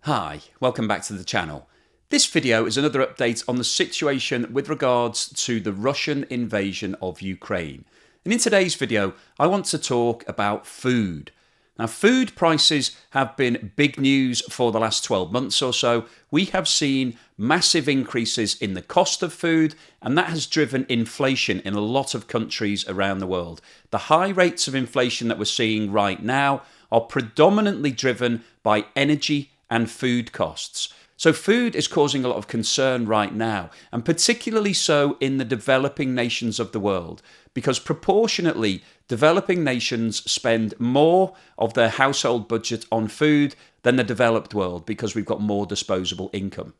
Hi, welcome back to the channel. This video is another update on the situation with regards to the Russian invasion of Ukraine. And in today's video, I want to talk about food. Now, food prices have been big news for the last 12 months or so. We have seen massive increases in the cost of food, and that has driven inflation in a lot of countries around the world. The high rates of inflation that we're seeing right now are predominantly driven by energy and food costs. So food is causing a lot of concern right now, and particularly so in the developing nations of the world, because proportionately, developing nations spend more of their household budget on food than the developed world because we've got more disposable income.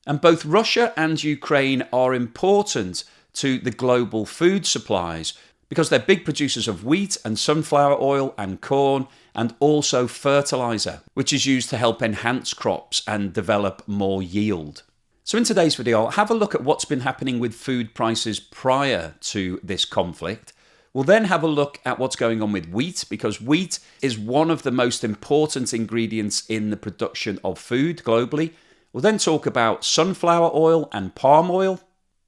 And both Russia and Ukraine are important to the global food supplies because they're big producers of wheat and sunflower oil and corn, and also fertiliser, which is used to help enhance crops and develop more yield. So in today's video, I'll have a look at what's been happening with food prices prior to this conflict. We'll then have a look at what's going on with wheat, because wheat is one of the most important ingredients in the production of food globally. We'll then talk about sunflower oil and palm oil.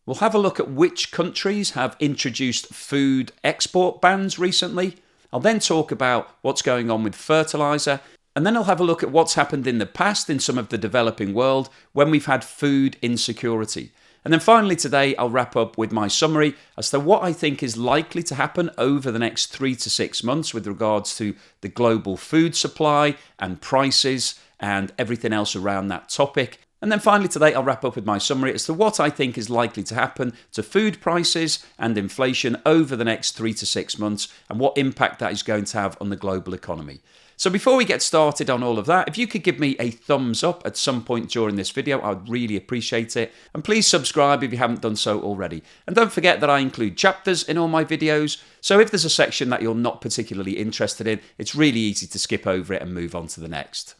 We'll have a look at which countries have introduced food export bans recently. I'll then talk about what's going on with fertiliser, and then I'll have a look at what's happened in the past in some of the developing world when we've had food insecurity. And then finally today, I'll wrap up with my summary as to what I think is likely to happen over the next 3 to 6 months with regards to the global food supply and prices and everything else around that topic. And then finally today, I'll wrap up with my summary as to what I think is likely to happen to food prices and inflation over the next 3 to 6 months and what impact that is going to have on the global economy. So before we get started on all of that, if you could give me a thumbs up at some point during this video, I would really appreciate it. And please subscribe if you haven't done so already. And don't forget that I include chapters in all my videos. So if there's a section that you're not particularly interested in, it's really easy to skip over it and move on to the next.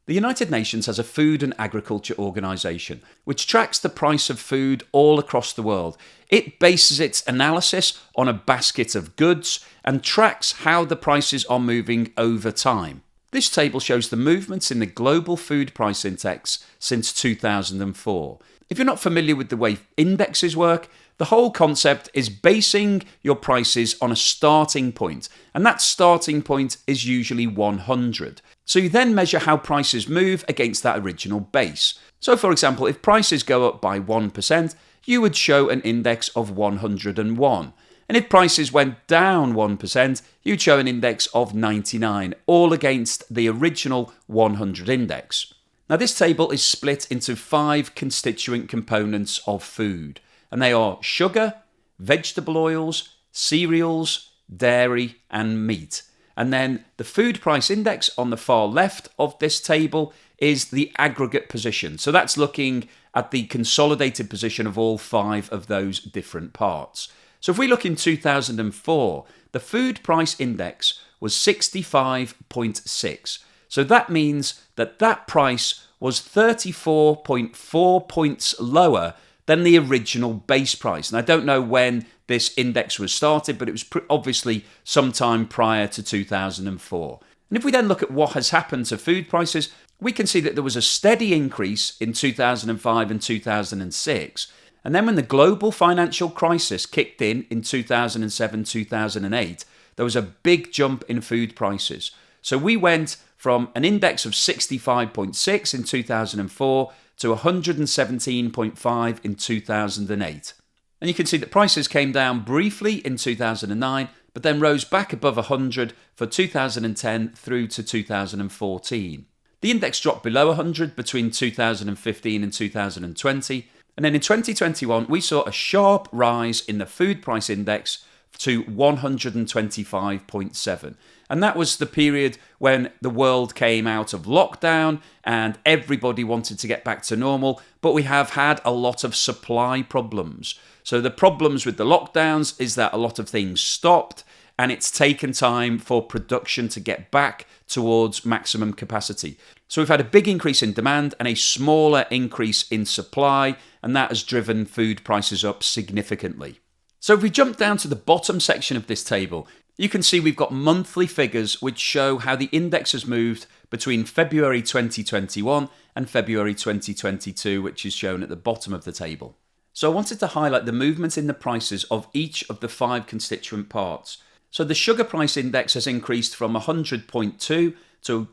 The United Nations has a Food and Agriculture Organization, which tracks the price of food all across the world. It bases its analysis on a basket of goods and tracks how the prices are moving over time. This table shows the movements in the Global Food Price Index since 2004. If you're not familiar with the way indexes work, the whole concept is basing your prices on a starting point, and that starting point is usually 100. So you then measure how prices move against that original base. So for example, if prices go up by 1%, you would show an index of 101. And if prices went down 1%, you'd show an index of 99, all against the original 100 index. Now this table is split into 5 constituent components of food, and they are sugar, vegetable oils, cereals, dairy and meat. And then the food price index on the far left of this table is the aggregate position. So that's looking at the consolidated position of all 5 of those different parts. So if we look in 2004, the food price index was 65.6. So that means that that price was 34.4 points lower than the original base price. And I don't know when this index was started, but it was obviously sometime prior to 2004. And if we then look at what has happened to food prices, we can see that there was a steady increase in 2005 and 2006. And then when the global financial crisis kicked in 2007-2008, there was a big jump in food prices. So we went from an index of 65.6 in 2004 to 117.5 in 2008. And you can see that prices came down briefly in 2009, but then rose back above 100 for 2010 through to 2014. The index dropped below 100 between 2015 and 2020, and then in 2021 we saw a sharp rise in the food price index to 125.7. And that was the period when the world came out of lockdown and everybody wanted to get back to normal, but we have had a lot of supply problems. So the problems with the lockdowns is that a lot of things stopped and it's taken time for production to get back towards maximum capacity. So we've had a big increase in demand and a smaller increase in supply, and that has driven food prices up significantly. So if we jump down to the bottom section of this table, You can see we've got monthly figures which show how the index has moved between February 2021 and February 2022, which is shown at the bottom of the table. So I wanted to highlight the movement in the prices of each of the 5 constituent parts. So the sugar price index has increased from 100.2 to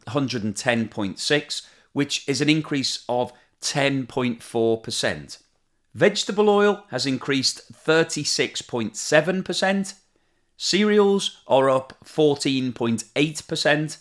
110.6, which is an increase of 10.4%. Vegetable oil has increased 36.7%. Cereals are up 14.8%.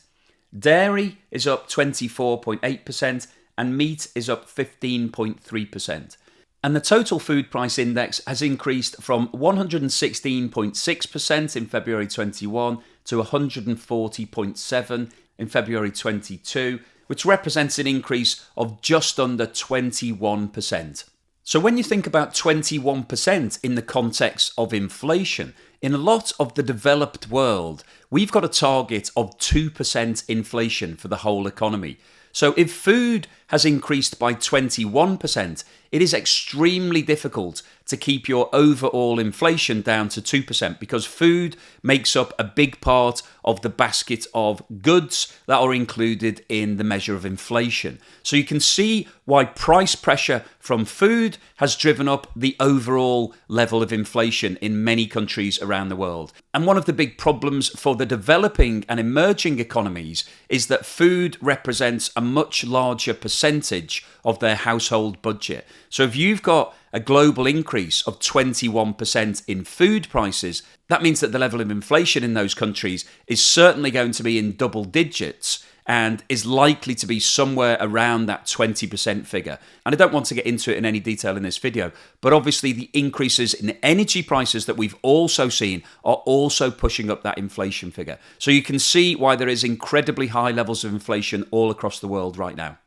Dairy is up 24.8%, and meat is up 15.3%. And the total food price index has increased from 116.6% in February 21 to 140.7% in February 22, which represents an increase of just under 21%. So when you think about 21% in the context of inflation, in a lot of the developed world, we've got a target of 2% inflation for the whole economy. So if food has increased by 21%, it is extremely difficult to keep your overall inflation down to 2% because food makes up a big part of the basket of goods that are included in the measure of inflation. So you can see why price pressure from food has driven up the overall level of inflation in many countries around the world. And one of the big problems for the developing and emerging economies is that food represents a much larger percentage of their household budget. So if you've got a global increase of 21% in food prices, that means that the level of inflation in those countries is certainly going to be in double digits and is likely to be somewhere around that 20% figure. And I don't want to get into it in any detail in this video, but obviously the increases in energy prices that we've also seen are also pushing up that inflation figure. So you can see why there is incredibly high levels of inflation all across the world right now.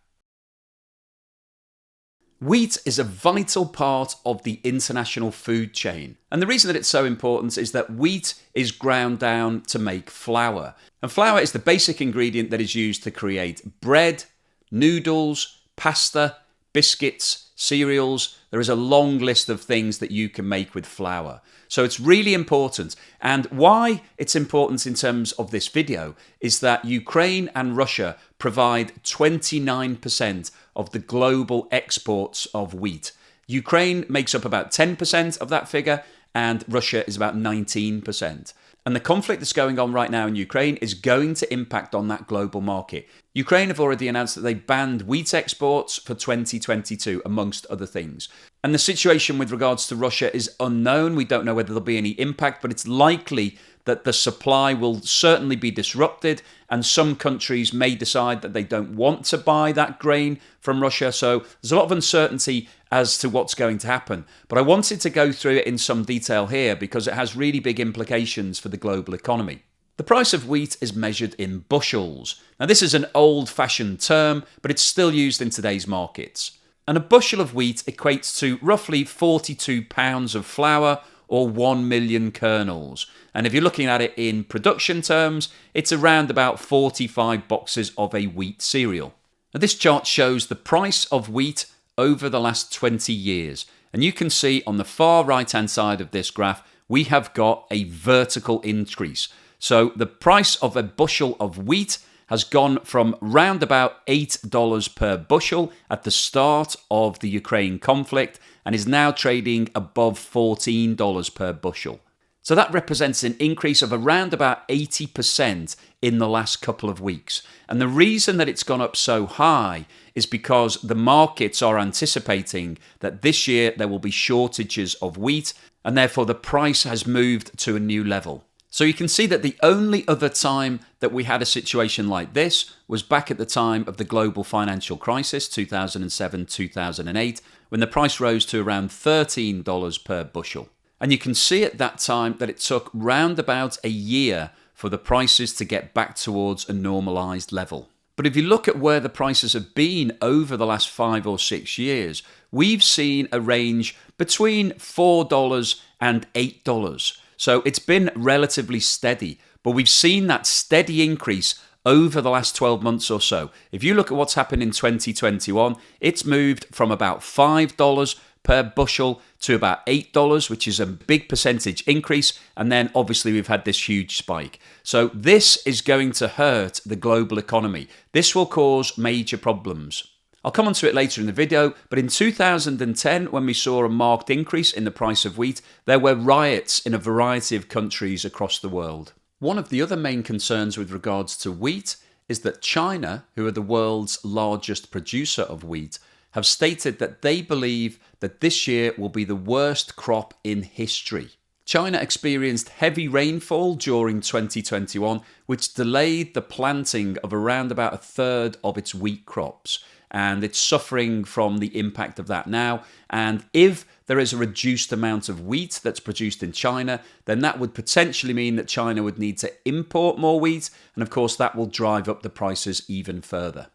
Wheat is a vital part of the international food chain. And the reason that it's so important is that wheat is ground down to make flour. And flour is the basic ingredient that is used to create bread, noodles, pasta, biscuits, cereals. There is a long list of things that you can make with flour. So it's really important. And why it's important in terms of this video is that Ukraine and Russia provide 29% of the global exports of wheat. Ukraine makes up about 10% of that figure, and Russia is about 19%. And the conflict that's going on right now in Ukraine is going to impact on that global market. Ukraine have already announced that they banned wheat exports for 2022, amongst other things. And the situation with regards to Russia is unknown. We don't know whether there'll be any impact, but it's likely that the supply will certainly be disrupted, and some countries may decide that they don't want to buy that grain from Russia. So there's a lot of uncertainty as to what's going to happen. But I wanted to go through it in some detail here because it has really big implications for the global economy. The price of wheat is measured in bushels. Now this is an old-fashioned term, but it's still used in today's markets. And a bushel of wheat equates to roughly 42 pounds of flour or 1 million kernels. And if you're looking at it in production terms, it's around about 45 boxes of a wheat cereal. Now, this chart shows the price of wheat over the last 20 years. And you can see on the far right-hand side of this graph, we have got a vertical increase. So the price of a bushel of wheat has gone from round about $8 per bushel at the start of the Ukraine conflict and is now trading above $14 per bushel. So that represents an increase of around about 80% in the last couple of weeks. And the reason that it's gone up so high is because the markets are anticipating that this year there will be shortages of wheat, and therefore the price has moved to a new level. So you can see that the only other time that we had a situation like this was back at the time of the global financial crisis, 2007-2008, when the price rose to around $13 per bushel. And you can see at that time that it took round about a year for the prices to get back towards a normalised level. But if you look at where the prices have been over the last 5 or 6 years, we've seen a range between $4 and $8. So it's been relatively steady, but we've seen that steady increase over the last 12 months or so. If you look at what's happened in 2021, it's moved from about $5 per bushel to about $8, which is a big percentage increase. And then obviously we've had this huge spike. So this is going to hurt the global economy. This will cause major problems. I'll come on to it later in the video, but in 2010, when we saw a marked increase in the price of wheat, there were riots in a variety of countries across the world. One of the other main concerns with regards to wheat is that China, who are the world's largest producer of wheat, have stated that they believe that this year will be the worst crop in history. China experienced heavy rainfall during 2021, which delayed the planting of around about a third of its wheat crops. And it's suffering from the impact of that now. And if there is a reduced amount of wheat that's produced in China, then that would potentially mean that China would need to import more wheat. And of course, that will drive up the prices even further.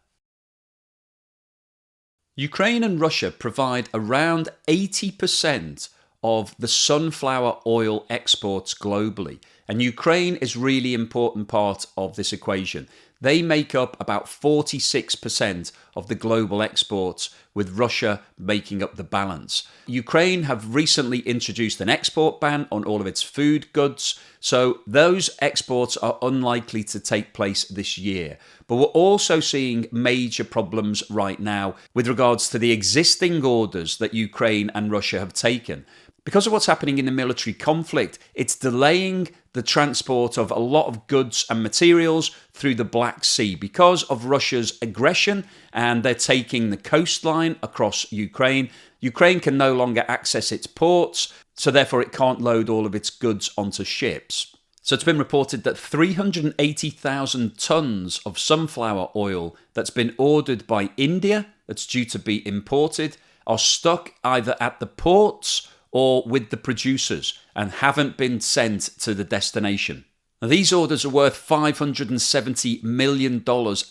Ukraine and Russia provide around 80% of the sunflower oil exports globally. And Ukraine is a really important part of this equation. They make up about 46% of the global exports, with Russia making up the balance. Ukraine have recently introduced an export ban on all of its food goods, so those exports are unlikely to take place this year. But we're also seeing major problems right now with regards to the existing orders that Ukraine and Russia have taken. Because of what's happening in the military conflict, it's delaying the transport of a lot of goods and materials through the Black Sea because of Russia's aggression, and they're taking the coastline across Ukraine. Ukraine can no longer access its ports, so therefore it can't load all of its goods onto ships. So it's been reported that 380,000 tons of sunflower oil that's been ordered by India, that's due to be imported, are stuck either at the ports or with the producers and haven't been sent to the destination. Now, these orders are worth $570 million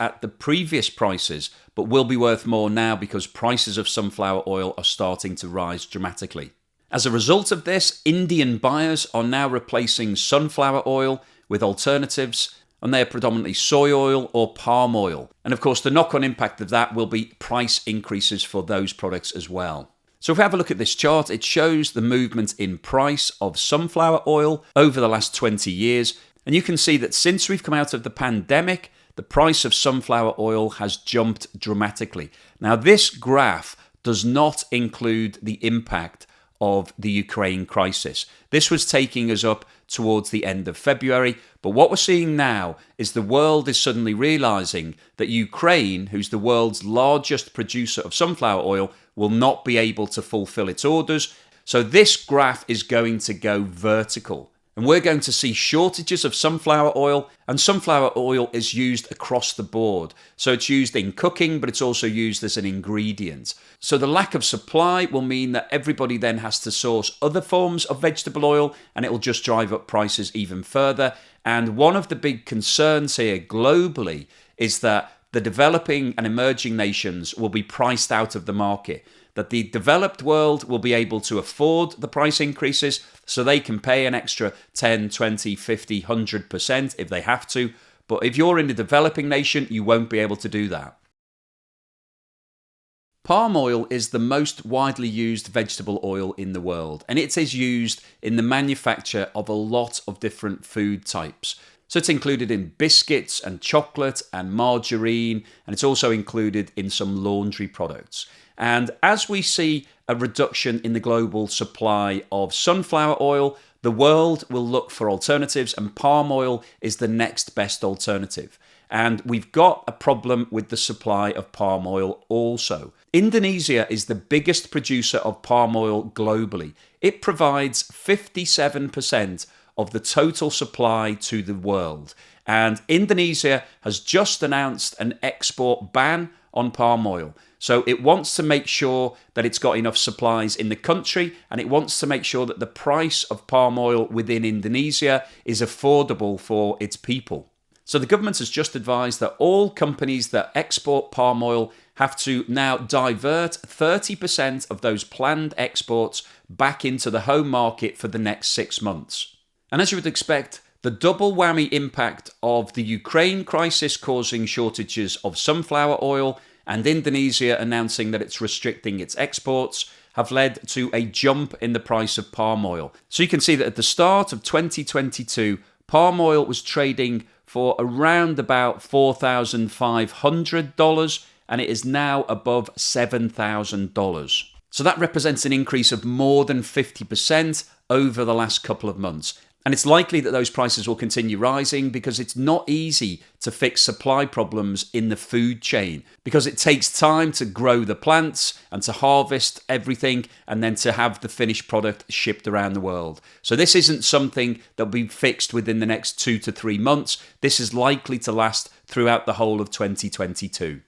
at the previous prices, but will be worth more now because prices of sunflower oil are starting to rise dramatically. As a result of this, Indian buyers are now replacing sunflower oil with alternatives, and they are predominantly soy oil or palm oil. And of course, the knock-on impact of that will be price increases for those products as well. So if we have a look at this chart, it shows the movement in price of sunflower oil over the last 20 years. And you can see that since we've come out of the pandemic, the price of sunflower oil has jumped dramatically. Now, this graph does not include the impact of the Ukraine crisis. This was taking us up towards the end of February. But what we're seeing now is the world is suddenly realizing that Ukraine, who's the world's largest producer of sunflower oil, will not be able to fulfill its orders. So this graph is going to go vertical. And we're going to see shortages of sunflower oil, and sunflower oil is used across the board. So it's used in cooking, but it's also used as an ingredient. So the lack of supply will mean that everybody then has to source other forms of vegetable oil, and it will just drive up prices even further. And one of the big concerns here globally is that the developing and emerging nations will be priced out of the market, that the developed world will be able to afford the price increases so they can pay an extra 10, 20, 50, 100% if they have to. But if you're in a developing nation, you won't be able to do that. Palm oil is the most widely used vegetable oil in the world, and it is used in the manufacture of a lot of different food types. So it's included in biscuits and chocolate and margarine, and it's also included in some laundry products. And as we see a reduction in the global supply of sunflower oil, the world will look for alternatives, and palm oil is the next best alternative. And we've got a problem with the supply of palm oil also. Indonesia is the biggest producer of palm oil globally. It provides 57% of the total supply to the world. And Indonesia has just announced an export ban on palm oil. So it wants to make sure that it's got enough supplies in the country, and it wants to make sure that the price of palm oil within Indonesia is affordable for its people. So the government has just advised that all companies that export palm oil have to now divert 30% of those planned exports back into the home market for the next 6 months. And as you would expect, the double whammy impact of the Ukraine crisis causing shortages of sunflower oil and Indonesia announcing that it's restricting its exports have led to a jump in the price of palm oil. So you can see that at the start of 2022, palm oil was trading for around about $4,500, and it is now above $7,000. So that represents an increase of more than 50% over the last couple of months. And it's likely that those prices will continue rising because it's not easy to fix supply problems in the food chain, because it takes time to grow the plants and to harvest everything and then to have the finished product shipped around the world. So this isn't something that will be fixed within the next 2 to 3 months. This is likely to last throughout the whole of 2022.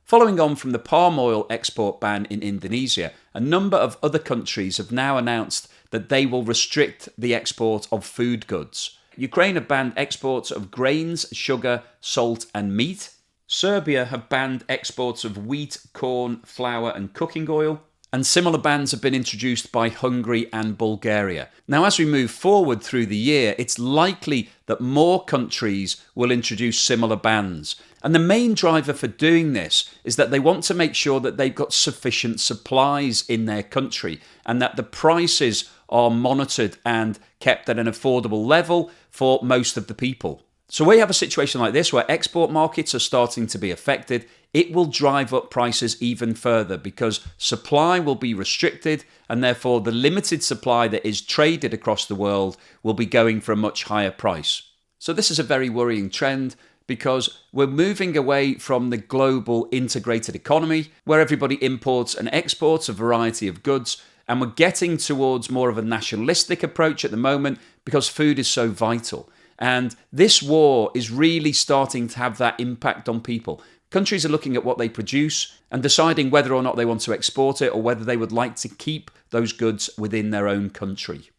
Following on from the palm oil export ban in Indonesia, a number of other countries have now announced that they will restrict the export of food goods. Ukraine have banned exports of grains, sugar, salt and meat. Serbia have banned exports of wheat, corn, flour and cooking oil. And similar bans have been introduced by Hungary and Bulgaria. Now, as we move forward through the year, it's likely that more countries will introduce similar bans. And the main driver for doing this is that they want to make sure that they've got sufficient supplies in their country and that the prices are monitored and kept at an affordable level for most of the people. So we have a situation like this where export markets are starting to be affected. It will drive up prices even further because supply will be restricted, and therefore the limited supply that is traded across the world will be going for a much higher price. So this is a very worrying trend, because we're moving away from the global integrated economy where everybody imports and exports a variety of goods, and we're getting towards more of a nationalistic approach at the moment because food is so vital. And this war is really starting to have that impact on people. Countries are looking at what they produce and deciding whether or not they want to export it or whether they would like to keep those goods within their own country.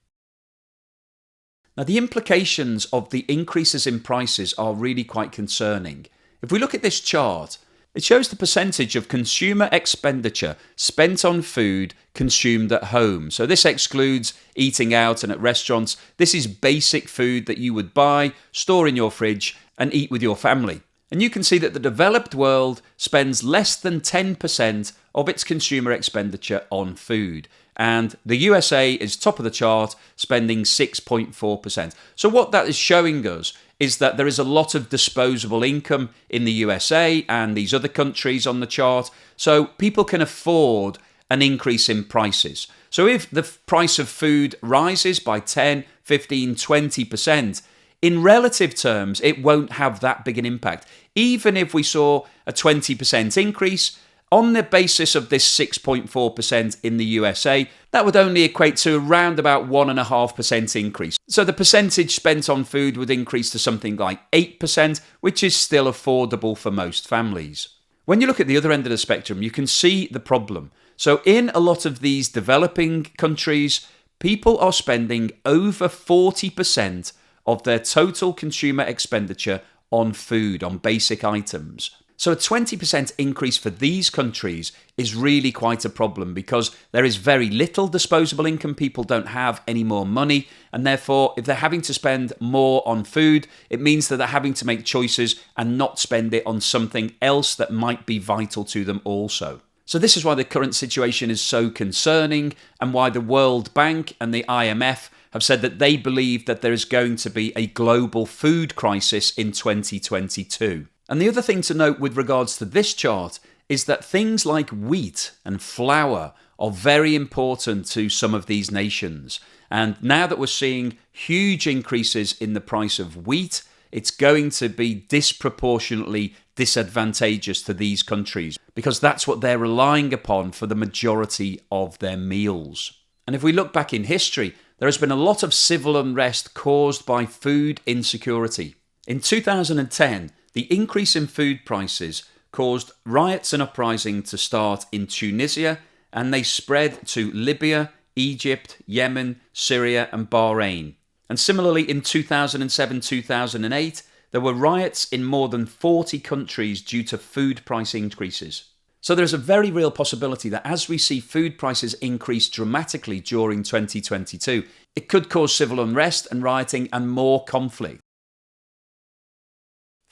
Now, the implications of the increases in prices are really quite concerning. If we look at this chart, it shows the percentage of consumer expenditure spent on food consumed at home. So this excludes eating out and at restaurants. This is basic food that you would buy, store in your fridge and eat with your family. And you can see that the developed world spends less than 10% of its consumer expenditure on food. And the USA is top of the chart, spending 6.4%. So what that is showing us is that there is a lot of disposable income in the USA and these other countries on the chart. So people can afford an increase in prices. So if the price of food rises by 10, 15, 20%, in relative terms, it won't have that big an impact. Even if we saw a 20% increase, on the basis of this 6.4% in the USA, that would only equate to around about 1.5% increase. So the percentage spent on food would increase to something like 8%, which is still affordable for most families. When you look at the other end of the spectrum, you can see the problem. So in a lot of these developing countries, people are spending over 40% of their total consumer expenditure on food, on basic items. So a 20% increase for these countries is really quite a problem because there is very little disposable income. People don't have any more money, and therefore if they're having to spend more on food, it means that they're having to make choices and not spend it on something else that might be vital to them also. So this is why the current situation is so concerning, and why the World Bank and the IMF have said that they believe that there is going to be a global food crisis in 2022. And the other thing to note with regards to this chart is that things like wheat and flour are very important to some of these nations. And now that we're seeing huge increases in the price of wheat, it's going to be disproportionately disadvantageous to these countries because that's what they're relying upon for the majority of their meals. And if we look back in history, there has been a lot of civil unrest caused by food insecurity. In 2010, the increase in food prices caused riots and uprising to start in Tunisia, and they spread to Libya, Egypt, Yemen, Syria and Bahrain. And similarly in 2007-2008, there were riots in more than 40 countries due to food price increases. So there's a very real possibility that as we see food prices increase dramatically during 2022, it could cause civil unrest and rioting and more conflict.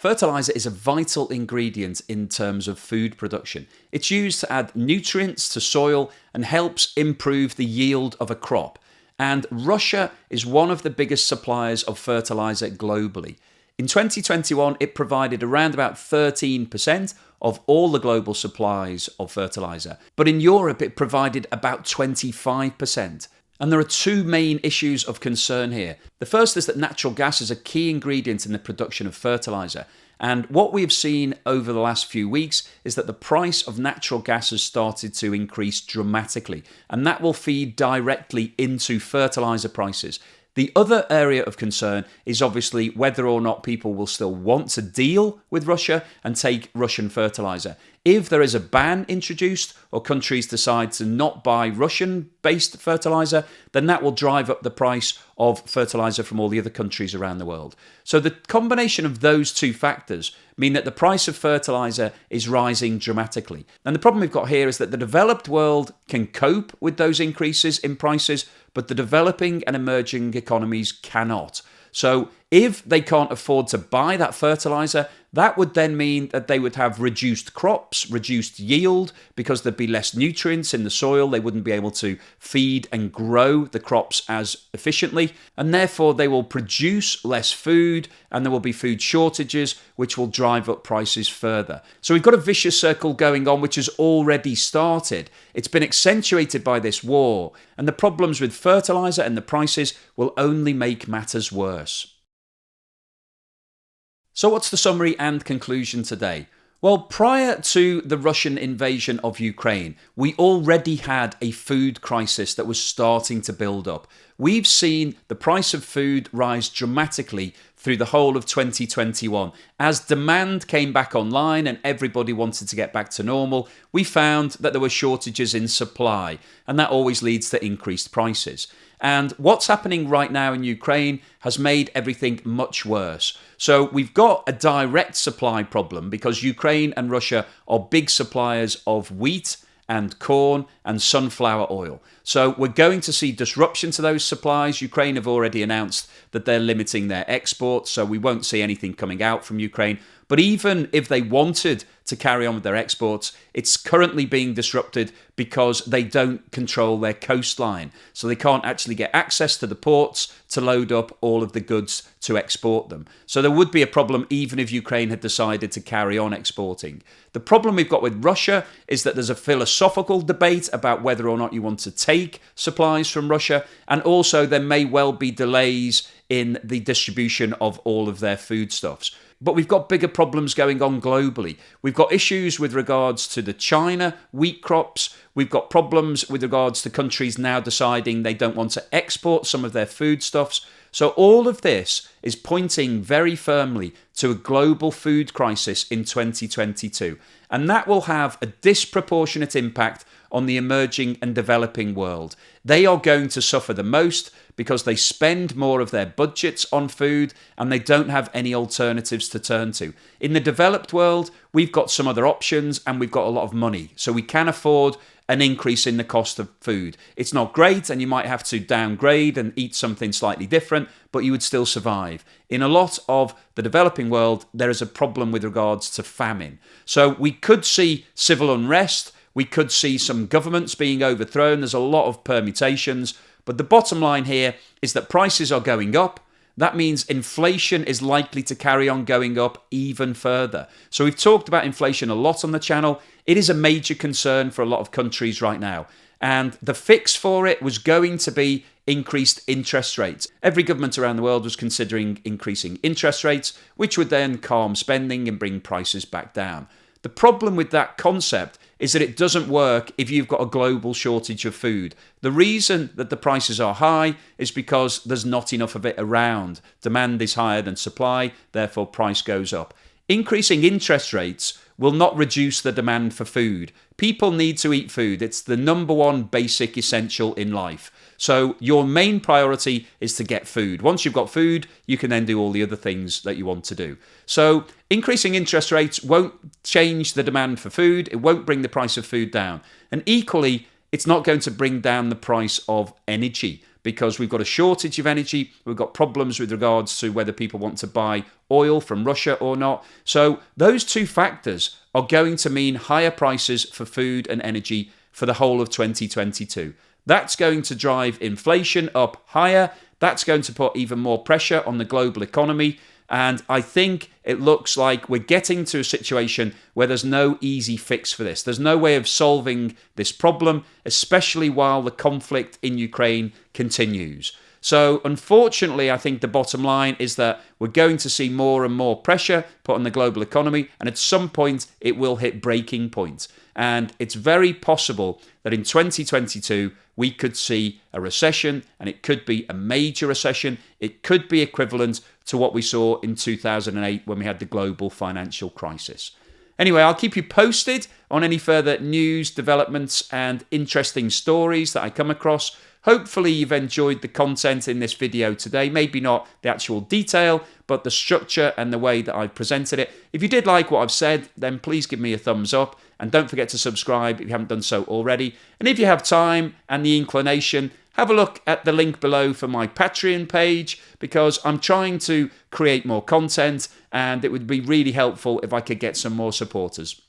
Fertiliser is a vital ingredient in terms of food production. It's used to add nutrients to soil and helps improve the yield of a crop. And Russia is one of the biggest suppliers of fertiliser globally. In 2021, it provided around about 13% of all the global supplies of fertiliser. But in Europe, it provided about 25%. And there are two main issues of concern here. The first is that natural gas is a key ingredient in the production of fertiliser. And what we've seen over the last few weeks is that the price of natural gas has started to increase dramatically. And that will feed directly into fertiliser prices. The other area of concern is obviously whether or not people will still want to deal with Russia and take Russian fertiliser. If there is a ban introduced or countries decide to not buy Russian-based fertiliser, then that will drive up the price of fertiliser from all the other countries around the world. So the combination of those two factors mean that the price of fertiliser is rising dramatically. And the problem we've got here is that the developed world can cope with those increases in prices, but the developing and emerging economies cannot. So if they can't afford to buy that fertiliser, that would then mean that they would have reduced crops, reduced yield, because there'd be less nutrients in the soil. They wouldn't be able to feed and grow the crops as efficiently, and therefore they will produce less food, and there will be food shortages, which will drive up prices further. So we've got a vicious circle going on, which has already started. It's been accentuated by this war, and the problems with fertiliser and the prices will only make matters worse. So what's the summary and conclusion today? Well, prior to the Russian invasion of Ukraine, we already had a food crisis that was starting to build up. We've seen the price of food rise dramatically through the whole of 2021. As demand came back online and everybody wanted to get back to normal, we found that there were shortages in supply, and that always leads to increased prices. And what's happening right now in Ukraine has made everything much worse. So we've got a direct supply problem because Ukraine and Russia are big suppliers of wheat and corn and sunflower oil. So we're going to see disruption to those supplies. Ukraine have already announced that they're limiting their exports, so we won't see anything coming out from Ukraine. But even if they wanted to carry on with their exports, it's currently being disrupted because they don't control their coastline. So they can't actually get access to the ports to load up all of the goods to export them. So there would be a problem even if Ukraine had decided to carry on exporting. The problem we've got with Russia is that there's a philosophical debate about whether or not you want to take supplies from Russia, and also there may well be delays in the distribution of all of their foodstuffs. But we've got bigger problems going on globally. We've got issues with regards to the China wheat crops. We've got problems with regards to countries now deciding they don't want to export some of their foodstuffs. So all of this is pointing very firmly to a global food crisis in 2022. And that will have a disproportionate impact on the emerging and developing world. They are going to suffer the most because they spend more of their budgets on food and they don't have any alternatives to turn to. In the developed world, we've got some other options and we've got a lot of money, so we can afford an increase in the cost of food. It's not great and you might have to downgrade and eat something slightly different, but you would still survive. In a lot of the developing world, there is a problem with regards to famine. So we could see civil unrest, we could see some governments being overthrown. There's a lot of permutations, but the bottom line here is that prices are going up. That means inflation is likely to carry on going up even further. So we've talked about inflation a lot on the channel. It is a major concern for a lot of countries right now. And the fix for it was going to be increased interest rates. Every government around the world was considering increasing interest rates, which would then calm spending and bring prices back down. The problem with that concept is that it doesn't work if you've got a global shortage of food. The reason that the prices are high is because there's not enough of it around. Demand is higher than supply, therefore price goes up. Increasing interest rates will not reduce the demand for food. People need to eat food. It's the number one basic essential in life. So your main priority is to get food. Once you've got food, you can then do all the other things that you want to do. So increasing interest rates won't change the demand for food. It won't bring the price of food down. And equally, it's not going to bring down the price of energy, because we've got a shortage of energy. We've got problems with regards to whether people want to buy oil from Russia or not. So those two factors are going to mean higher prices for food and energy for the whole of 2022. That's going to drive inflation up higher. That's going to put even more pressure on the global economy. And I think it looks like we're getting to a situation where there's no easy fix for this. There's no way of solving this problem, especially while the conflict in Ukraine continues. So unfortunately, I think the bottom line is that we're going to see more and more pressure put on the global economy, and at some point it will hit breaking point. And it's very possible that in 2022 we could see a recession, and it could be a major recession. It could be equivalent to what we saw in 2008 when we had the global financial crisis. Anyway, I'll keep you posted on any further news, developments, and interesting stories that I come across. Hopefully you've enjoyed the content in this video today. Maybe not the actual detail, but the structure and the way that I've presented it. If you did like what I've said, then please give me a thumbs up. And don't forget to subscribe if you haven't done so already. And if you have time and the inclination, have a look at the link below for my Patreon page, because I'm trying to create more content and it would be really helpful if I could get some more supporters.